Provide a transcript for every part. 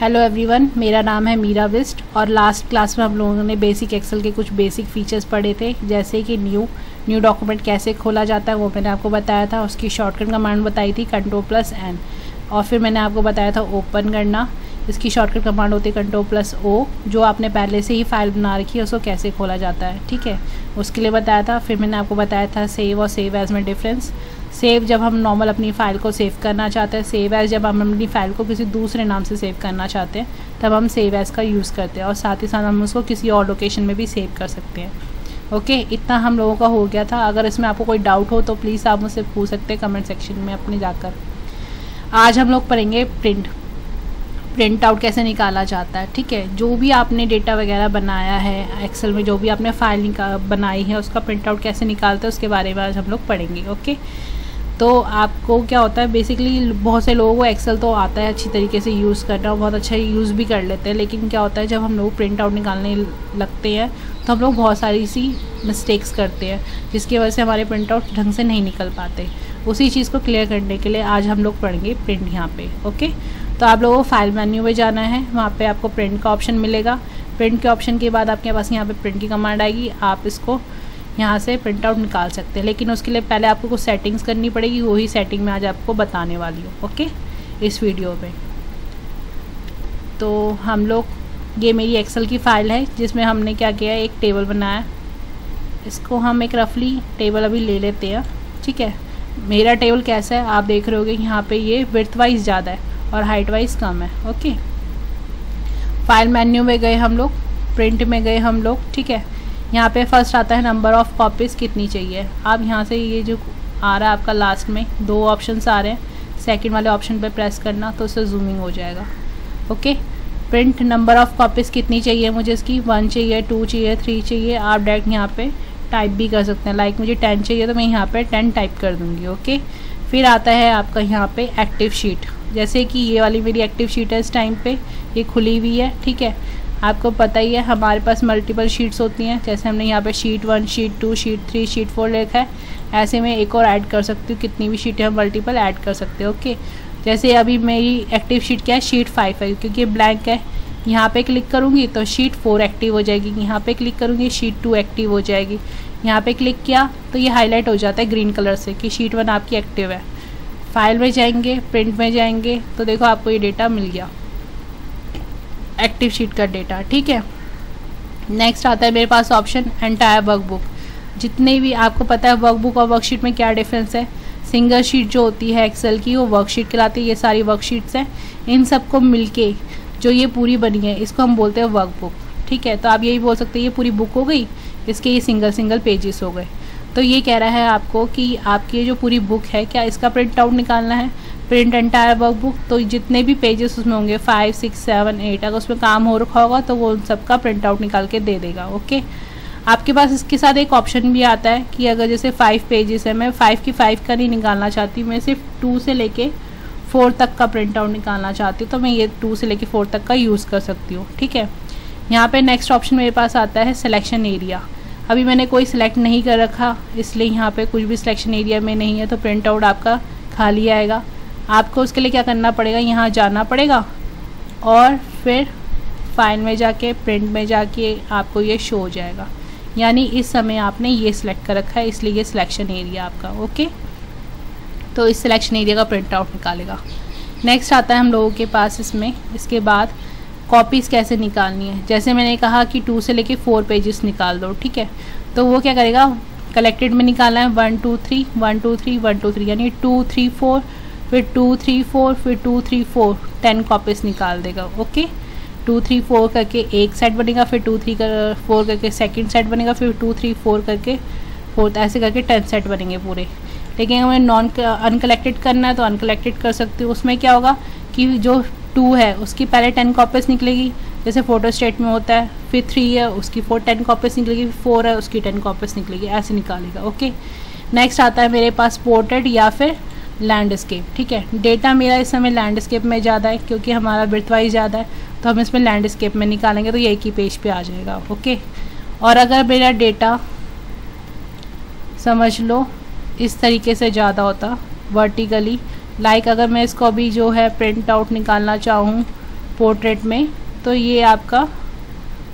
Hello everyone, मेरा नाम है मीरा बिस्ट और लास्ट क्लास में हम लोगों ने बेसिक एक्सेल के कुछ बेसिक फीचर्स पढ़े थे, जैसे कि न्यू डॉक्यूमेंट कैसे खोला जाता है वो मैंने आपको बताया था। उसकी शॉर्टकट कमांड बताई थी Ctrl+N, और फिर मैंने आपको बताया था ओपन करना। इसकी शॉर्टकट कमांड होती है Ctrl+O, जो आपने पहले से ही फाइल बना रखी है उसको कैसे खोला जाता है, ठीक है, उसके लिए बताया था। फिर मैंने आपको बताया था सेव और सेव एज़ में डिफरेंस। सेव जब हम नॉर्मल अपनी फ़ाइल को सेव करना चाहते हैं, सेव एज़ जब हम अपनी फ़ाइल को किसी दूसरे नाम से सेव करना चाहते हैं तब हम सेव एज़ का यूज़ करते हैं, और साथ ही साथ हम उसको किसी और लोकेशन में भी सेव कर सकते हैं। ओके, इतना हम लोगों का हो गया था। अगर इसमें आपको कोई डाउट हो तो प्लीज़ आप मुझसे पूछ सकते हैं कमेंट सेक्शन में अपने जाकर। आज हम लोग पढ़ेंगे प्रिंट आउट कैसे निकाला जाता है, ठीक है। जो भी आपने डेटा वगैरह बनाया है एक्सेल में, जो भी आपने फाइल बनाई है उसका प्रिंट आउट कैसे निकालते हैं उसके बारे में आज हम लोग पढ़ेंगे। ओके, तो आपको क्या होता है, बेसिकली बहुत से लोगों को एक्सेल तो आता है अच्छी तरीके से यूज़ करना, बहुत अच्छा यूज़ भी कर लेते हैं, लेकिन क्या होता है जब हम लोग प्रिंट आउट निकालने लगते हैं तो हम लोग बहुत सारी सी मिस्टेक्स करते हैं, जिसकी वजह से हमारे प्रिंट आउट ढंग से नहीं निकल पाते। उसी चीज़ को क्लियर करने के लिए आज हम लोग पढ़ेंगे प्रिंट यहाँ पे। ओके, तो आप लोगों को फाइल मेन्यू में जाना है, वहाँ पे आपको प्रिंट का ऑप्शन मिलेगा। प्रिंट के ऑप्शन के बाद आपके पास यहाँ पे प्रिंट की कमांड आएगी, आप इसको यहाँ से प्रिंट आउट निकाल सकते हैं, लेकिन उसके लिए पहले आपको कुछ सेटिंग्स करनी पड़ेगी। वही सेटिंग मैं आज आपको बताने वाली हूँ, ओके, इस वीडियो में। तो हम लोग, ये मेरी एक्सेल की फ़ाइल है जिसमें हमने क्या किया है, एक टेबल बनाया। इसको हम एक रफली टेबल अभी ले लेते हैं, ठीक है। मेरा टेबल कैसा है आप देख रहे होगे, यहाँ पे ये विड्थ वाइज ज़्यादा है और हाइट वाइज कम है। ओके, फाइल मेन्यू में गए हम लोग, प्रिंट में गए हम लोग, ठीक है। यहाँ पे फर्स्ट आता है नंबर ऑफ़ कॉपीज़ कितनी चाहिए। आप यहाँ से ये जो आ रहा है आपका लास्ट में 2 ऑप्शंस आ रहे हैं, सेकंड वाले ऑप्शन पे प्रेस करना तो उससे जूमिंग हो जाएगा। Okay, print number of copies कितनी चाहिए मुझे, इसकी 1 चाहिए, 2 चाहिए, 3 चाहिए। आप डायरेक्ट यहाँ पे टाइप भी कर सकते हैं, लाइक मुझे 10 चाहिए तो मैं यहाँ पे 10 टाइप कर दूँगी। ओके, फिर आता है आपका यहाँ पे एक्टिव शीट, जैसे कि ये वाली मेरी एक्टिव शीट है इस टाइम पे, ये खुली हुई है, ठीक है। आपको पता ही है हमारे पास मल्टीपल शीट्स होती हैं, जैसे हमने यहाँ पे शीट 1, शीट 2, शीट 3, शीट 4 लिखा है, ऐसे में एक और ऐड कर सकती हूँ, कितनी भी शीटें हम मल्टीपल ऐड कर सकते हैं। ओके, जैसे अभी मेरी एक्टिव शीट क्या है, शीट 5 है, क्योंकि ब्लैंक है। यहाँ पे क्लिक करूँगी तो शीट 4 एक्टिव हो जाएगी, यहाँ पे क्लिक करूँगी शीट 2 एक्टिव हो जाएगी। यहाँ पे क्लिक किया तो ये हाईलाइट हो जाता है ग्रीन कलर से कि शीट 1 आपकी एक्टिव है। फाइल में जाएंगे, प्रिंट में जाएंगे तो देखो आपको ये डेटा मिल गया, एक्टिव शीट का डेटा, ठीक है। नेक्स्ट आता है मेरे पास ऑप्शन एंटायर वर्कबुक। जितने भी आपको पता है वर्कबुक और वर्कशीट में क्या डिफरेंस है। सिंगल शीट जो होती है एक्सेल की वो वर्कशीट कहलाती है, ये सारी वर्कशीट्स हैं, इन सबको मिलके जो ये पूरी बनी है इसको हम बोलते हैं वर्कबुक, ठीक है। तो आप यही बोल सकते हैं ये पूरी बुक हो गई, इसके ये सिंगल पेजेस हो गए। तो ये कह रहा है आपको कि आपकी ये जो पूरी बुक है क्या इसका प्रिंट आउट निकालना है, प्रिंट एंटायर वर्कबुक। तो जितने भी पेजेस उसमें होंगे 5, 6, 7, 8, अगर उसमें काम हो रखा होगा तो वो उन सब का प्रिंट आउट निकाल के दे देगा। ओके, आपके पास इसके साथ एक ऑप्शन भी आता है कि अगर जैसे 5 पेजेस है, मैं 5 की 5 का नहीं निकालना चाहती, मैं सिर्फ 2 से लेके 4 तक का प्रिंट आउट निकालना चाहती हूँ, तो मैं ये 2 से लेके 4 तक का यूज़ कर सकती हूँ, ठीक है। यहाँ पे नेक्स्ट ऑप्शन मेरे पास आता है सिलेक्शन एरिया। अभी मैंने कोई सिलेक्ट नहीं कर रखा, इसलिए यहाँ पे कुछ भी सिलेक्शन एरिया में नहीं है, तो प्रिंट आउट आपका खाली आएगा। आपको उसके लिए क्या करना पड़ेगा, यहाँ जाना पड़ेगा और फिर फाइल में जाके प्रिंट में जाके आपको ये शो हो जाएगा, यानी इस समय आपने ये सिलेक्ट कर रखा है, इसलिए ये सिलेक्शन एरिया आपका। ओके, तो इस सिलेक्शन एरिया का प्रिंट आउट निकालेगा। नेक्स्ट आता है हम लोगों के पास इसमें, इसके बाद कॉपीज़ कैसे निकालनी है। जैसे मैंने कहा कि 2 से लेके 4 पेजेस निकाल दो, ठीक है। तो वो क्या करेगा, कलेक्टेड में निकालना है 1 2 3 1 2 3 1 2 3, यानी 2 3 4, फिर 2 3 4, फिर 2 3 4, 10 कॉपीज़ निकाल देगा। ओके, 2 3 4 करके एक सेट बनेगा, फिर 2 3 4 करके सेकंड सेट बनेगा, फिर 2 3 4 करके फोर्थ, ऐसे करके 10 सेट बनेंगे पूरे। लेकिन हमें अनकलेक्टेड करना है तो अनकलेक्टेड कर सकती हूँ। उसमें क्या होगा कि जो 2 है उसकी पहले 10 कॉपीज़ निकलेगी, जैसे फोटो स्टेट में होता है, फिर 3 है उसकी 10 कॉपीज़ निकलेगी, 4 है उसकी 10 कॉपीज़ निकलेगी, ऐसे निकालेगा। ओके, नेक्स्ट आता है मेरे पास पोर्ट्रेट या फिर लैंडस्केप, ठीक है। डेटा मेरा इस समय लैंडस्केप में ज़्यादा है क्योंकि हमारा विड्थ वाइज ज़्यादा है, तो हम इसमें लैंडस्केप में निकालेंगे तो ये एक ही पेज पे आ जाएगा। ओके, और अगर मेरा डेटा समझ लो इस तरीके से ज़्यादा होता वर्टिकली, लाइक अगर मैं इसको अभी जो है प्रिंट आउट निकालना चाहूँ पोर्ट्रेट में, तो ये आपका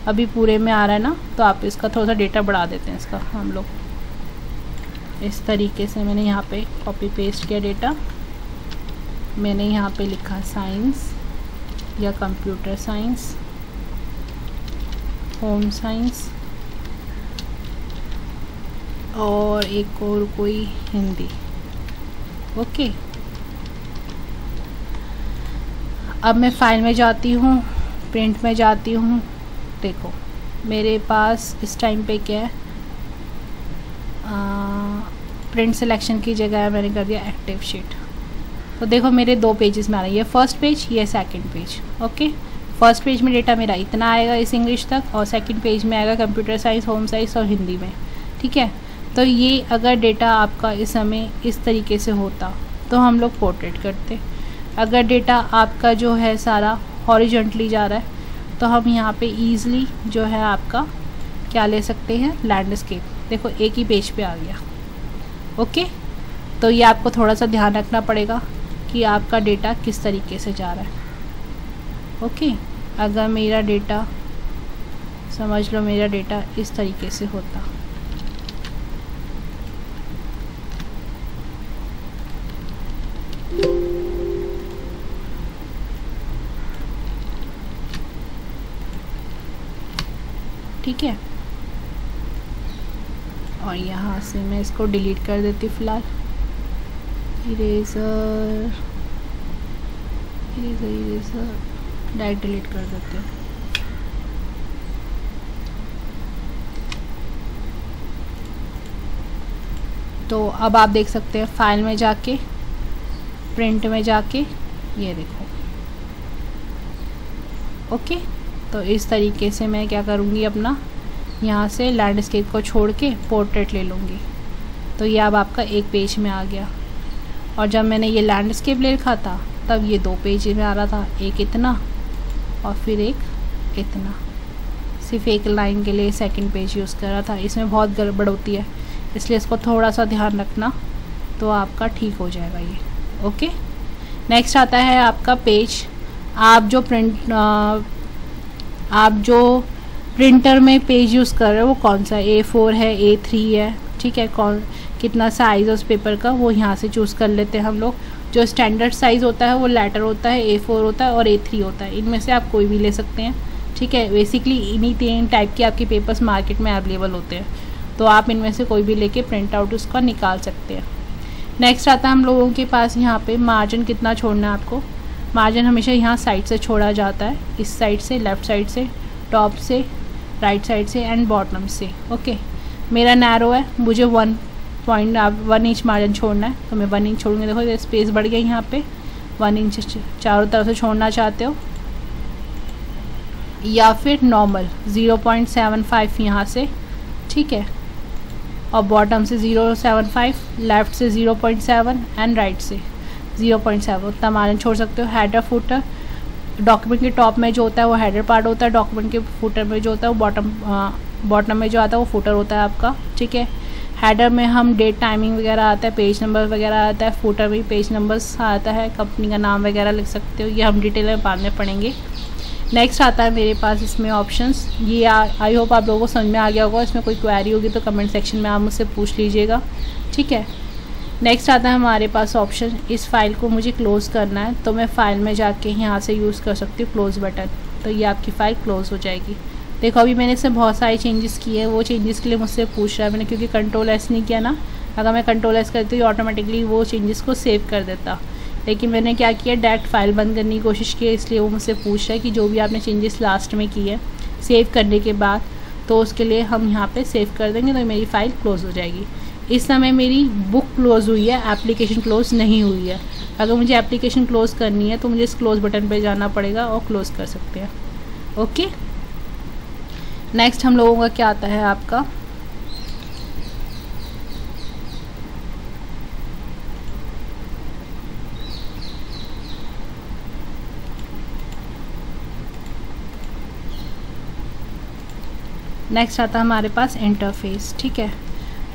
अभी पूरे में आ रहा है ना, तो आप इसका थोड़ा सा डेटा बढ़ा देते हैं इसका हम लोग। इस तरीके से मैंने यहाँ पे कॉपी पेस्ट किया डेटा। मैंने यहाँ पे लिखा साइंस या कंप्यूटर साइंस, होम साइंस, और एक और कोई हिंदी। ओके, अब मैं फाइल में जाती हूँ, प्रिंट में जाती हूँ। देखो मेरे पास इस टाइम पे क्या है, प्रिंट सिलेक्शन की जगह मैंने कर दिया एक्टिव शीट। तो देखो मेरे 2 पेजेस में आ रहा है, ये फर्स्ट पेज, ये second page. Okay, first page में डेटा मेरा इतना आएगा इस इंग्लिश तक, और सेकंड पेज में आएगा कंप्यूटर साइंस, होम साइंस और हिंदी में। ठीक है, तो ये अगर डेटा आपका इस समय इस तरीके से होता तो हम लोग पोर्ट्रेट करते। अगर डेटा आपका जो है सारा हॉरिजॉन्टली जा रहा है तो हम यहाँ पे ईज़िली जो है आपका क्या ले सकते हैं, लैंडस्केप। देखो एक ही पेज पे आ गया। ओके, तो ये आपको थोड़ा सा ध्यान रखना पड़ेगा कि आपका डेटा किस तरीके से जा रहा है। ओके, अगर मेरा डेटा, समझ लो मेरा डेटा इस तरीके से होता, ठीक है, और यहाँ से मैं इसको डिलीट कर देती हूँ फ़िलहाल। Eraser eraser eraser direct delete कर देते हैं। तो अब आप देख सकते हैं फाइल में जाके, प्रिंट में जाके, ये देखो। ओके, तो इस तरीके से मैं क्या करूँगी, अपना यहाँ से लैंडस्केप को छोड़ के पोर्ट्रेट ले लूँगी। तो ये अब आपका एक पेज में आ गया। और जब मैंने ये लैंडस्केप ले रखा था तब ये 2 पेज में आ रहा था, एक इतना और फिर एक इतना। सिर्फ एक लाइन के लिए सेकंड पेज यूज़ कर रहा था। इसमें बहुत गड़बड़ होती है, इसलिए इसको थोड़ा सा ध्यान रखना तो आपका ठीक हो जाएगा ये। ओके, नेक्स्ट आता है आपका पेज। आप जो प्रिंटर में पेज यूज़ कर रहे हो वो कौन सा, A4 है, A3 है, ठीक है, कितना साइज़ है उस पेपर का वो यहाँ से चूज़ कर लेते हैं हम लोग। जो स्टैंडर्ड साइज़ होता है वो लेटर होता है, A4 होता है और A3 होता है। इनमें से आप कोई भी ले सकते हैं, ठीक है। बेसिकली इन्हीं 3 टाइप के आपके पेपर्स मार्केट में अवेलेबल होते हैं, तो आप इनमें से कोई भी लेके प्रिंट आउट उसका निकाल सकते हैं। नेक्स्ट आता है हम लोगों के पास यहाँ पे मार्जिन कितना छोड़ना है आपको। मार्जिन हमेशा यहाँ साइड से छोड़ा जाता है, इस साइड से, लेफ़्ट साइड से, टॉप से, राइट साइड से एंड बॉटम से। ओके, मेरा नैरो है, मुझे 1 इंच मार्जिन छोड़ना है, तो मैं 1 इंच छोड़ूंगी। देखो ये स्पेस बढ़ गया यहाँ पे, 1 इंच चारों तरफ से छोड़ना चाहते हो, या फिर नॉर्मल 0.75 यहाँ से, ठीक है, और बॉटम से 0.75, लेफ़्ट से 0.7 एंड राइट से 0.7, उतना मार्जिन छोड़ सकते हो। हेडर फुटर, डॉक्यूमेंट के टॉप में जो होता है वो हेडर पार्ट होता है, डॉक्यूमेंट के फुटर में जो होता है वो बॉटम में जो आता है वो फुटर होता है आपका, ठीक है। हेडर में हम डेट, टाइमिंग वगैरह आता है, पेज नंबर वगैरह आता है, फुटर में पेज नंबर्स आता है, कंपनी का नाम वगैरह लिख सकते हो, ये हम डिटेल में बाद में पढ़ेंगे। नेक्स्ट आता है मेरे पास इसमें ऑप्शंस। ये आई होप आप लोगों को समझ में आ गया होगा। इसमें कोई क्वेरी होगी तो कमेंट सेक्शन में आप मुझसे पूछ लीजिएगा, ठीक है। नेक्स्ट आता है हमारे पास ऑप्शन, इस फाइल को मुझे क्लोज़ करना है तो मैं फ़ाइल में जाके यहाँ से यूज़ कर सकती हूँ क्लोज़ बटन, तो ये आपकी फ़ाइल क्लोज़ हो जाएगी। देखो अभी मैंने इसमें बहुत सारे चेंजेस किए हैं, वो चेंजेस के लिए मुझसे पूछ रहा है मैंने, क्योंकि Ctrl+S नहीं किया ना। अगर मैं Ctrl+S करती हूँ ऑटोमेटिकली वो चेंजेस को सेव कर देता, लेकिन मैंने क्या किया, डायरेक्ट फाइल बंद करने की कोशिश की, इसलिए वो मुझसे पूछ रहा है कि जो भी आपने चेंजेस लास्ट में किए सेव करने के बाद, तो उसके लिए हम यहाँ पे सेव कर देंगे तो मेरी फ़ाइल क्लोज़ हो जाएगी। इस समय मेरी बुक क्लोज़ हुई है, एप्लीकेशन क्लोज़ नहीं हुई है। अगर मुझे एप्लीकेशन क्लोज़ करनी है तो मुझे इस क्लोज़ बटन पे जाना पड़ेगा और क्लोज़ कर सकते हैं। ओके, नेक्स्ट हम लोगों का क्या आता है आपका, नेक्स्ट आता है हमारे पास इंटरफेस, ठीक है।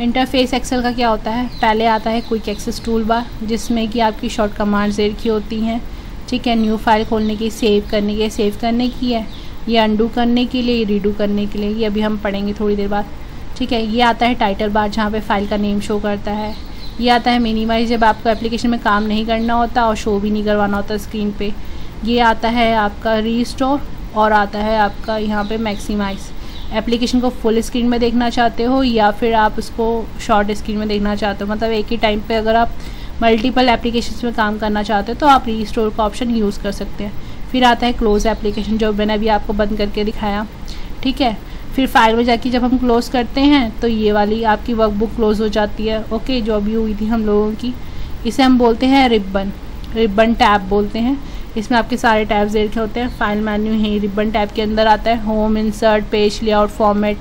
इंटरफेस एक्सेल का क्या होता है, पहले आता है क्विक एक्सेस टूल बार, जिसमें कि आपकी शॉर्ट कमांड्स लिखी होती हैं, ठीक है। न्यू फाइल खोलने की, सेव करने की है, ये अंडू करने के लिए, रीडू करने के लिए, ये अभी हम पढ़ेंगे थोड़ी देर बाद, ठीक है। ये आता है टाइटल बार जहाँ पे फाइल का नेम शो करता है। ये आता है मिनिमाइज, जब आपको एप्लीकेशन में काम नहीं करना होता और शो भी नहीं करवाना होता स्क्रीन पे। ये आता है आपका रीस्टोर, और आता है आपका यहाँ पे मैक्सिमाइज। एप्लीकेशन को फुल स्क्रीन में देखना चाहते हो या फिर आप उसको शॉर्ट स्क्रीन में देखना चाहते हो, मतलब एक ही टाइम पे अगर आप मल्टीपल एप्लीकेशंस में काम करना चाहते हो तो आप रीस्टोर का ऑप्शन यूज़ कर सकते हैं। फिर आता है क्लोज एप्लीकेशन, जो मैंने अभी आपको बंद करके दिखाया, ठीक है। फिर फाइल में जाके जब हम क्लोज़ करते हैं तो ये वाली आपकी वर्कबुक क्लोज़ हो जाती है, ओके, जो अभी हुई थी हम लोगों की। इसे हम बोलते हैं रिबन टैब बोलते हैं। इसमें आपके सारे टैब्स दे रखे होते हैं। फाइल मेन्यू है, रिबन टैब के अंदर आता है home, insert, page layout, format,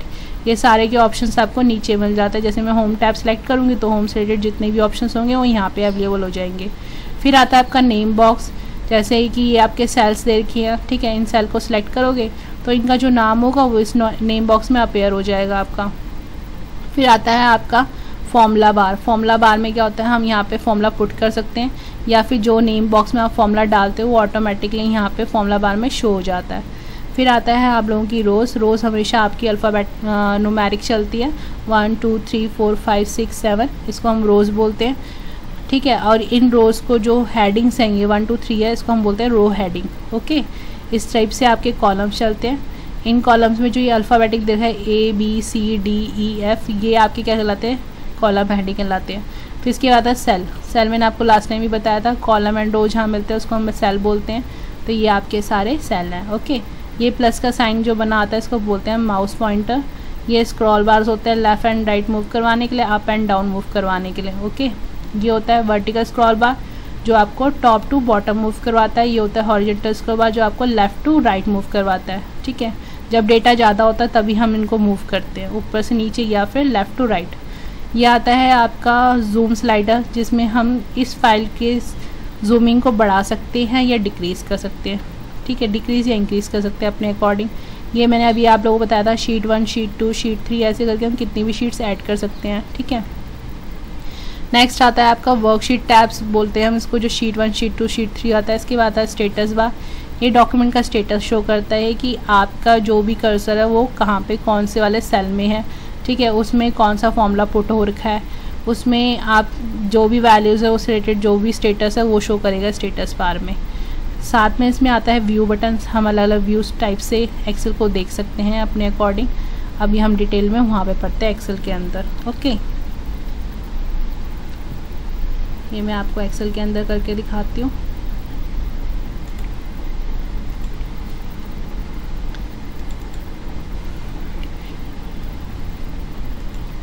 ये सारे के ऑप्शंस आपको नीचे मिल जाते हैं। जैसे मैं होम टैब सेलेक्ट करूँगी तो होम से रिलेटेड जितने भी ऑप्शंस होंगे वो यहाँ पे अवेलेबल हो जाएंगे। फिर आता है आपका नेम बॉक्स, जैसे कि ये आपके सेल्स दे रखी हैं, ठीक है। इन सेल को सिलेक्ट करोगे तो इनका जो नाम होगा वो इस नेम बॉक्स में अपेयर हो जाएगा आपका। फिर आता है आपका फॉर्मूला बार में क्या होता है, हम यहाँ पे फॉर्मूला पुट कर सकते हैं या फिर जो नेम बॉक्स में आप फॉर्मूला डालते हो वो ऑटोमेटिकली यहाँ पे फॉर्मूला बार में शो हो जाता है। फिर आता है आप लोगों की रोज़ हमेशा आपकी अल्फ़ाबेट न्यूमेरिक चलती है, 1 2 3 4 5 6 7, इसको हम रोज़ बोलते हैं, ठीक है। और इन रोज़ को जो हेडिंग्स हैं, ये 1 2 3 है, इसको हम बोलते हैं रो हेडिंग, ओके। इस टाइप से आपके कॉलम्स चलते हैं। इन कॉलम्स में जो ये अल्फ़ाबेटिक देखा है ABCDEF, ये आपके क्या कहलाते हैं, कॉलम हेडिंग कहलाते हैं। फिर इसके बाद है सेल मैंने आपको लास्ट टाइम भी बताया था, कॉलम एंड रो जहाँ मिलते हैं उसको हम सेल बोलते हैं। तो ये आपके सारे सेल हैं, ओके। ये प्लस का साइन जो बना आता है इसको बोलते हैं माउस पॉइंटर। ये स्क्रॉल बार्स होते हैं लेफ़्ट एंड राइट मूव करवाने के लिए, अप एंड डाउन मूव करवाने के लिए, ओके। ये होता है वर्टिकल स्क्रॉल बार जो आपको टॉप टू बॉटम मूव करवाता है। ये होता है हॉरिजॉन्टल स्क्रॉल बार जो आपको लेफ़्ट टू राइट मूव करवाता है, ठीक है। जब डेटा ज़्यादा होता है तभी हम इनको मूव करते हैं, ऊपर से नीचे या फिर लेफ़्ट टू राइट। ये आता है आपका जूम स्लाइडर, जिसमें हम इस फाइल के जूमिंग को बढ़ा सकते हैं या डिक्रीज़ कर सकते हैं, ठीक है। डिक्रीज़ या इंक्रीज़ कर सकते हैं अपने अकॉर्डिंग। ये मैंने अभी आप लोगों को बताया था, शीट 1, शीट 2, शीट 3, ऐसे करके हम कितनी भी शीट्स ऐड कर सकते हैं, ठीक है। नेक्स्ट आता है आपका वर्कशीट टैब्स बोलते हैं हम इसको, जो शीट 1, शीट 2, शीट 3 आता है। इसके बाद आता है स्टेटस बार, ये डॉक्यूमेंट का स्टेटस शो करता है कि आपका जो भी कर्सर है वो कहाँ पे कौन से वाले सेल में है, ठीक है। उसमें कौन सा फॉर्मूला पुट हो रखा है, उसमें आप जो भी वैल्यूज़ है उससे रिलेटेड जो भी स्टेटस है वो शो करेगा स्टेटस बार में। साथ में इसमें आता है व्यू बटन्स, हम अलग अलग व्यूज़ टाइप से एक्सेल को देख सकते हैं अपने अकॉर्डिंग। अभी हम डिटेल में वहाँ पे पढ़ते हैं एक्सेल के अंदर, ओके। ये मैं आपको एक्सेल के अंदर करके दिखाती हूँ।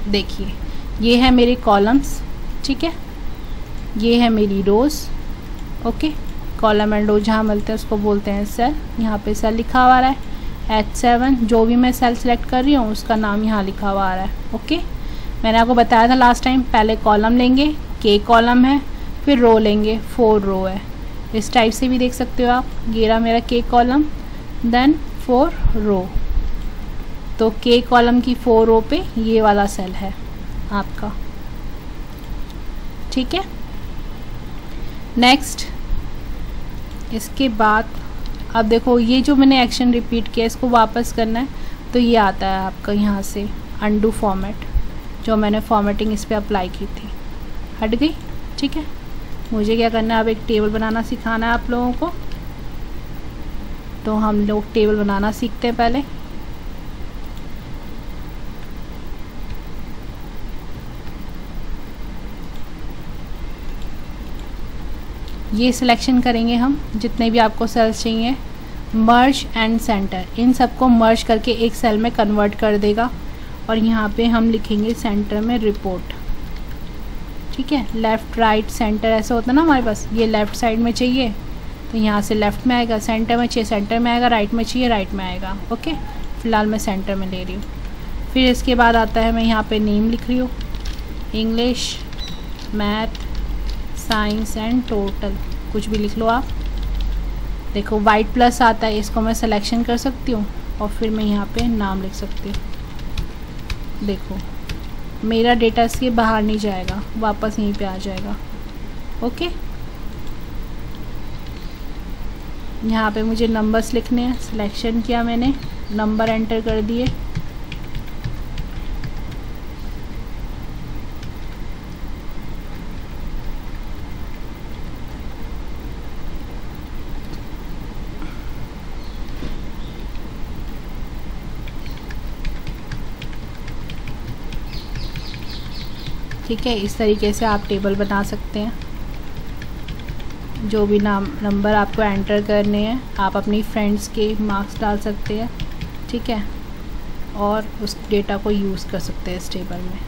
देखिए ये है मेरे कॉलम्स, ठीक है। ये है मेरी रोज़, ओके। कॉलम एंड रो जहाँ मिलते हैं उसको बोलते हैं सेल। यहाँ पे सेल लिखा हुआ आ रहा है H7, जो भी मैं सेल सेलेक्ट कर रही हूँ उसका नाम यहाँ लिखा हुआ आ रहा है, ओके। मैंने आपको बताया था लास्ट टाइम, पहले कॉलम लेंगे, K कॉलम है, फिर रो लेंगे, 4 रो है। इस टाइप से भी देख सकते हो आप। ये रहा मेरा K कॉलम, देन 4 रो। तो K कॉलम की 4 रो पे ये वाला सेल है आपका, ठीक है। नेक्स्ट इसके बाद अब देखो ये जो मैंने एक्शन रिपीट किया इसको वापस करना है तो ये आता है आपका यहाँ से अंडू फॉर्मेट, जो मैंने फॉर्मेटिंग इस पर अप्लाई की थी, हट गई, ठीक है। मुझे क्या करना है, अब एक टेबल बनाना सिखाना है आप लोगों को। तो हम लोग टेबल बनाना सीखते हैं पहले। ये सिलेक्शन करेंगे हम जितने भी आपको सेल्स चाहिए, मर्ज एंड सेंटर, इन सबको मर्ज करके एक सेल में कन्वर्ट कर देगा। और यहाँ पे हम लिखेंगे सेंटर में रिपोर्ट, ठीक है। लेफ़्ट राइट सेंटर ऐसा होता है ना हमारे पास, ये लेफ़्ट साइड में चाहिए तो यहाँ से लेफ़्ट में आएगा, सेंटर में चाहिए सेंटर में आएगा, राइट में चाहिए राइट में आएगा, ओके। फ़िलहाल मैं सेंटर में ले रही हूँ। फिर इसके बाद आता है, मैं यहाँ पे नेम लिख रही हूँ, English, math, science and total, कुछ भी लिख लो आप। देखो वाइट प्लस आता है, इसको मैं सिलेक्शन कर सकती हूँ और फिर मैं यहाँ पे नाम लिख सकती हूँ। देखो मेरा डेटा इसके बाहर नहीं जाएगा, वापस यहीं पे आ जाएगा, ओके। यहाँ पे मुझे नंबर्स लिखने हैं, सिलेक्शन किया मैंने, नंबर एंटर कर दिए। ठीक है, इस तरीके से आप टेबल बना सकते हैं। जो भी नंबर आपको एंटर करने हैं, आप अपनी फ्रेंड्स के मार्क्स डाल सकते हैं। ठीक है, और उस डेटा को यूज़ कर सकते हैं इस टेबल में।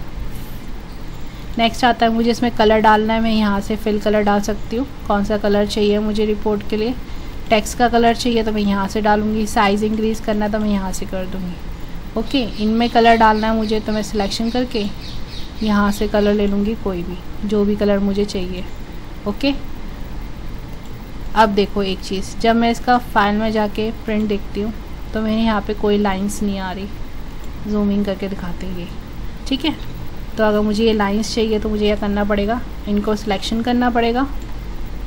नेक्स्ट आता है मुझे इसमें कलर डालना है। मैं यहाँ से फिल कलर डाल सकती हूँ, कौन सा कलर चाहिए मुझे रिपोर्ट के लिए। टेक्स्ट का कलर चाहिए तो मैं यहाँ से डालूँगी, साइज़ इंक्रीज़ करना है तो मैं यहाँ से कर दूँगी। ओके, इनमें कलर डालना है मुझे तो मैं सिलेक्शन करके यहाँ से कलर ले लूँगी, कोई भी जो भी कलर मुझे चाहिए। ओके, अब देखो एक चीज़, जब मैं इसका फाइल में जाके प्रिंट देखती हूँ तो मेरे यहाँ पे कोई लाइंस नहीं आ रही। जूमिंग करके दिखाते हैं ये। ठीक है, तो अगर मुझे ये लाइंस चाहिए तो मुझे यह करना पड़ेगा, इनको सिलेक्शन करना पड़ेगा।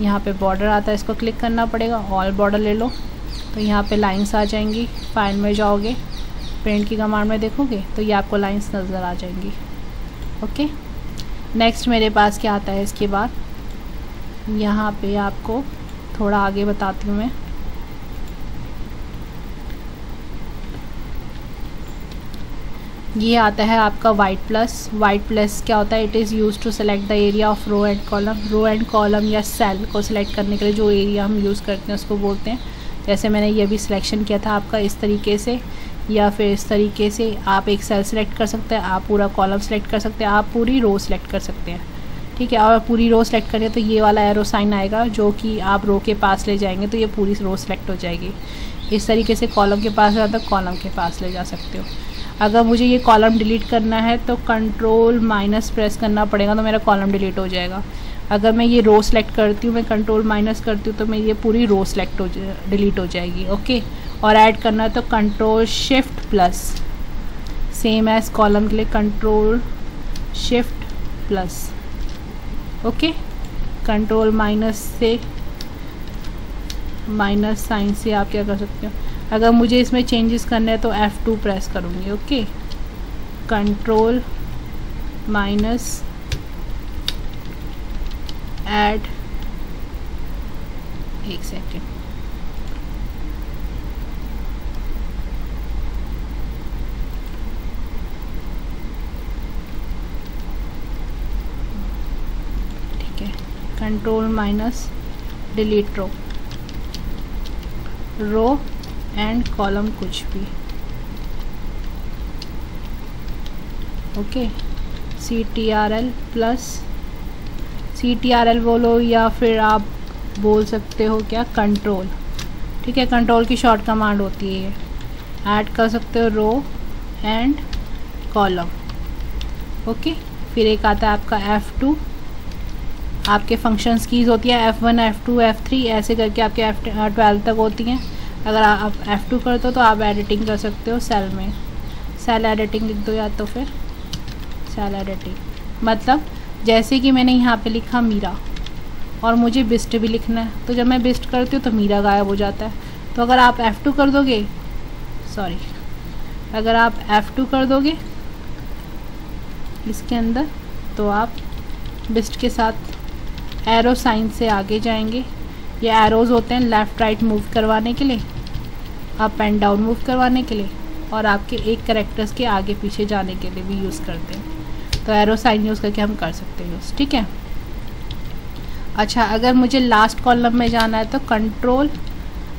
यहाँ पे बॉर्डर आता है, इसको क्लिक करना पड़ेगा, ऑल बॉर्डर ले लो तो यहाँ पे लाइंस आ जाएंगी। फाइल में जाओगे, प्रिंट की कमांड में देखोगे तो ये आपको लाइंस नज़र आ जाएंगी। ओके, नेक्स्ट मेरे पास क्या आता है इसके बाद, यहाँ पे आपको थोड़ा आगे बताती हूँ मैं। ये आता है आपका वाइट प्लस। वाइट प्लस क्या होता है, it is use to select the area of row and column. Row and column या सेल को सिलेक्ट करने के लिए जो एरिया हम यूज़ करते हैं उसको बोलते हैं। जैसे मैंने ये भी सिलेक्शन किया था आपका इस तरीके से, या फिर इस तरीके से आप एक सेल सेलेक्ट कर सकते हैं, आप पूरा कॉलम सेलेक्ट कर सकते हैं, आप पूरी रो सेलेक्ट कर सकते हैं। ठीक है, और पूरी रो सेलेक्ट करें तो ये वाला एरो साइन आएगा जो कि आप रो के पास ले जाएंगे तो ये पूरी रो सेलेक्ट हो जाएगी। इस तरीके से कॉलम के पास जाता है, कॉलम के पास ले जा सकते हो। अगर मुझे ये कॉलम डिलीट करना है तो कंट्रोल माइनस प्रेस करना पड़ेगा तो मेरा कॉलम डिलीट हो जाएगा। अगर मैं ये रो सेलेक्ट करती हूँ, मैं कंट्रोल माइनस करती हूँ तो मैं ये पूरी रो सेलेक्ट डिलीट हो जाएगी। ओके, और ऐड करना है तो control shift plus, same as column के लिए control shift plus. Okay, control minus से, माइनस साइन से आप क्या कर सकते हो। अगर मुझे इसमें चेंजेस करने हैं तो F2 प्रेस करूँगी। ओके, कंट्रोल माइनस ऐड, एक सेकेंड, ठीक है, control minus delete row and column कुछ भी। ओके, CTRL प्लस, CTRL बोलो या फिर आप बोल सकते हो क्या, कंट्रोल। ठीक है, कंट्रोल की शॉर्ट कमांड होती है। ऐड कर सकते हो रो एंड कॉलम। ओके, फिर एक आता है आपका F2, आपके फंक्शंस कीज़ होती है F1 F2 F3 ऐसे करके आपके F12 तक होती हैं। अगर आप F2 करते हो तो आप एडिटिंग कर सकते हो सेल में, सेल एडिटिंग लिख दो या तो फिर सेल एडिटिंग। मतलब जैसे कि मैंने यहाँ पे लिखा मीरा और मुझे बिस्ट भी लिखना है, तो जब मैं बिस्ट करती हूँ तो मीरा गायब हो जाता है। तो अगर आप F2 कर दोगे, सॉरी, अगर आप F2 कर दोगे इसके अंदर तो आप बिस्ट के साथ एरो साइन से आगे जाएंगे। ये एरोज़ होते हैं लेफ़्ट राइट मूव करवाने के लिए, अप एंड डाउन मूव करवाने के लिए, और आपके एक कैरेक्टर्स के आगे पीछे जाने के लिए भी यूज़ करते हैं। तो एरो साइन यूज़ करके हम कर सकते हैं यूज़। ठीक है, अच्छा, अगर मुझे लास्ट कॉलम में जाना है तो कंट्रोल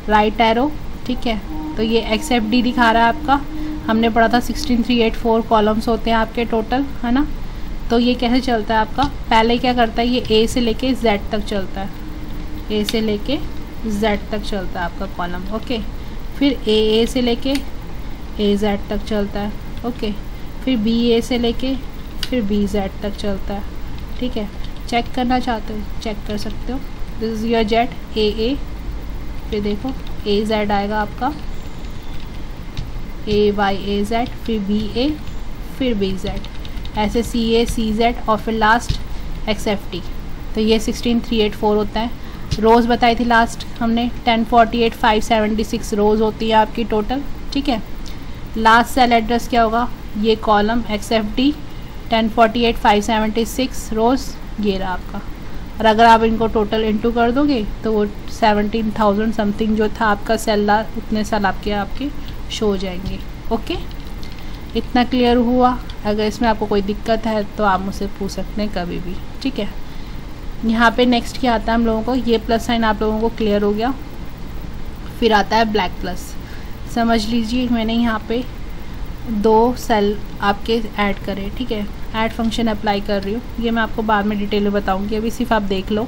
राइट एरो। ठीक है, तो ये XFD दिखा रहा है आपका, हमने पढ़ा था 16384 कॉलम्स होते हैं आपके टोटल, है ना। तो ये कैसे चलता है आपका, पहले क्या करता है, ये A से लेके Z तक चलता है, A से लेके Z तक चलता है आपका कॉलम। ओके, फिर AA से लेके AZ तक चलता है। ओके, फिर BA से लेके फिर BZ तक चलता है। ठीक है, चेक करना चाहते हो चेक कर सकते हो। This is your jet AA, फिर देखो AZ आएगा आपका, AYAZ, फिर BA, फिर BZ, ऐसे CA CZ और फिर लास्ट XFD। तो ये 16384 होता है। रोज़ बताई थी लास्ट हमने 1048 576 रोज़ होती है आपकी टोटल, ठीक है। लास्ट सेल एड्रेस क्या होगा, ये कॉलम XFD 1048 576 रोज़, ये रहा आपका। और अगर आप इनको टोटल इनटू कर दोगे तो वो 17,000 समथिंग जो था आपका सेल, उतने सेल आपके शो हो जाएंगे। ओके, इतना क्लियर हुआ। अगर इसमें आपको कोई दिक्कत है तो आप मुझसे पूछ सकते हैं कभी भी, ठीक है। यहाँ पे नेक्स्ट क्या आता है हम लोगों को, ये प्लस साइन आप लोगों को क्लियर हो गया। फिर आता है ब्लैक प्लस। समझ लीजिए मैंने यहाँ पे 2 सेल आपके ऐड करे, ठीक है। ऐड फंक्शन अप्लाई कर रही हूँ, ये मैं आपको बाद में डिटेल में बताऊँगी, अभी सिर्फ आप देख लो।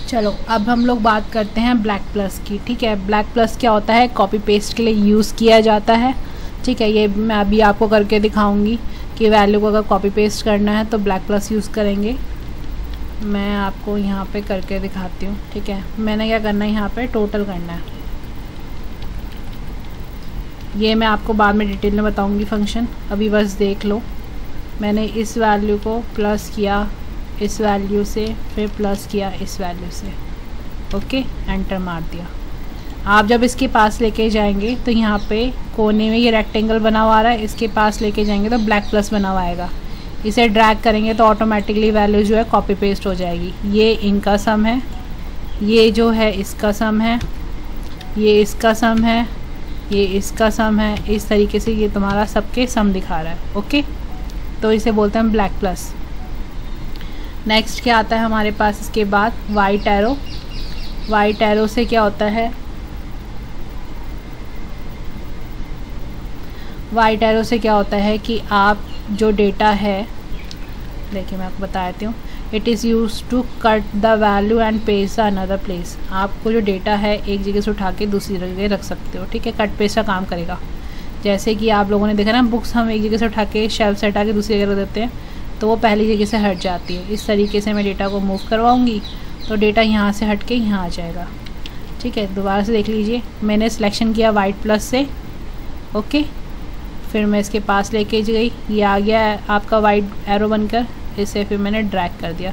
चलो अब हम लोग बात करते हैं ब्लैक प्लस की, ठीक है। ब्लैक प्लस क्या होता है, कॉपी पेस्ट के लिए यूज़ किया जाता है, ठीक है। ये मैं अभी आपको करके दिखाऊंगी कि वैल्यू को अगर कॉपी पेस्ट करना है तो ब्लैक प्लस यूज़ करेंगे। मैं आपको यहाँ पे करके दिखाती हूँ, ठीक है। मैंने क्या करना है, यहाँ पे टोटल करना है, ये मैं आपको बाद में डिटेल में बताऊंगी फंक्शन, अभी बस देख लो। मैंने इस वैल्यू को प्लस किया इस वैल्यू से, फिर प्लस किया इस वैल्यू से, ओके, एंटर मार दिया। आप जब इसके पास लेके जाएंगे तो यहाँ पे कोने में ये रेक्टेंगल बना हुआ आ रहा है, इसके पास लेके जाएंगे तो ब्लैक प्लस बना हुआ आएगा। इसे ड्रैग करेंगे तो ऑटोमेटिकली वैल्यू जो है कॉपी पेस्ट हो जाएगी। ये इनका सम है, ये जो है इसका सम है, ये इसका सम है, ये इसका सम है। इस तरीके से ये तुम्हारा सबके सम दिखा रहा है, ओके। तो इसे बोलते हैं ब्लैक प्लस। नेक्स्ट क्या आता है हमारे पास इसके बाद, वाइट एरो। वाइट एरो से क्या होता है, वाइट एरो से क्या होता है कि आप जो डेटा है, देखिए मैं आपको बता देती हूँ, it is use to cut the value and paste the another place. आपको जो डेटा है एक जगह से उठा के दूसरी जगह रख सकते हो, ठीक है। कट पेस्ट का काम करेगा। जैसे कि आप लोगों ने देखा ना, बुक्स हम एक जगह से उठा के शेल्फ से हटा के दूसरी जगह रख देते हैं तो वो पहली जगह से हट जाती है। इस तरीके से मैं डेटा को मूव करवाऊँगी तो डेटा यहाँ से हट के यहाँ आ जाएगा, ठीक है। दोबारा से देख लीजिए, मैंने सिलेक्शन किया वाइट प्लस से, ओके। फिर मैं इसके पास लेके गई, ये आ गया है आपका वाइट एरो बनकर, इसे फिर मैंने ड्रैग कर दिया।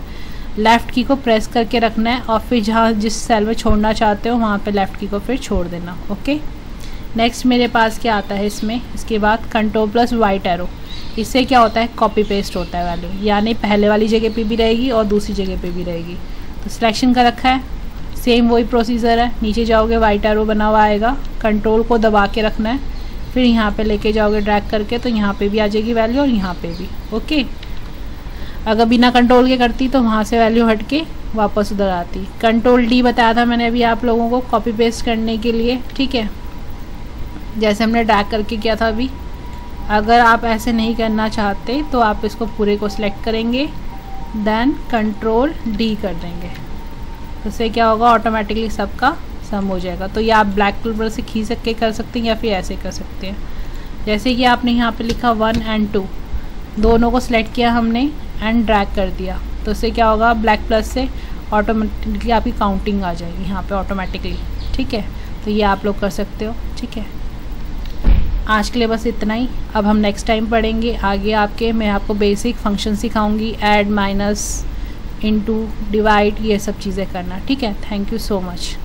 लेफ़्ट की को प्रेस करके रखना है और फिर जहाँ जिस सेल में छोड़ना चाहते हो वहाँ पे लेफ़्ट की को फिर छोड़ देना, ओके। नेक्स्ट मेरे पास क्या आता है इसमें, इसके बाद कंट्रोल प्लस वाइट एरो। इससे क्या होता है, कॉपी पेस्ट होता है वैल्यू, यानी पहले वाली जगह पे भी रहेगी और दूसरी जगह पे भी रहेगी। तो सिलेक्शन का रखा है, सेम वही प्रोसीजर है। नीचे जाओगे वाइट एरो बना हुआ आएगा, कंट्रोल को दबा के रखना है, फिर यहाँ पे लेके जाओगे ड्रैग करके तो यहाँ पे भी आ जाएगी वैल्यू और यहाँ पे भी, ओके। अगर बिना कंट्रोल के करती तो वहाँ से वैल्यू हट के वापस उधर आती। कंट्रोल D बताया था मैंने अभी आप लोगों को कॉपी पेस्ट करने के लिए, ठीक है, जैसे हमने ड्रैग करके किया था अभी। अगर आप ऐसे नहीं करना चाहते तो आप इसको पूरे को सिलेक्ट करेंगे, देन कंट्रोल D कर देंगे, उससे क्या होगा, ऑटोमेटिकली सबका सम हो जाएगा। तो ये आप ब्लैक कलर से खींच के कर सकते हैं या फिर ऐसे कर सकते हैं। जैसे कि आपने यहाँ पे लिखा 1 और 2, दोनों को सिलेक्ट किया हमने एंड ड्रैग कर दिया, तो उससे क्या होगा, ब्लैक प्लस से ऑटोमेटिकली आपकी काउंटिंग आ जाएगी यहाँ पे ऑटोमेटिकली, ठीक है। तो ये आप लोग कर सकते हो, ठीक है। आज के लिए बस इतना ही। अब हम नेक्स्ट टाइम पढ़ेंगे आगे आपके, मैं आपको बेसिक फंक्शन सिखाऊंगी, ऐड, माइनस, इनटू, डिवाइड, ये सब चीज़ें करना, ठीक है। Thank you so much.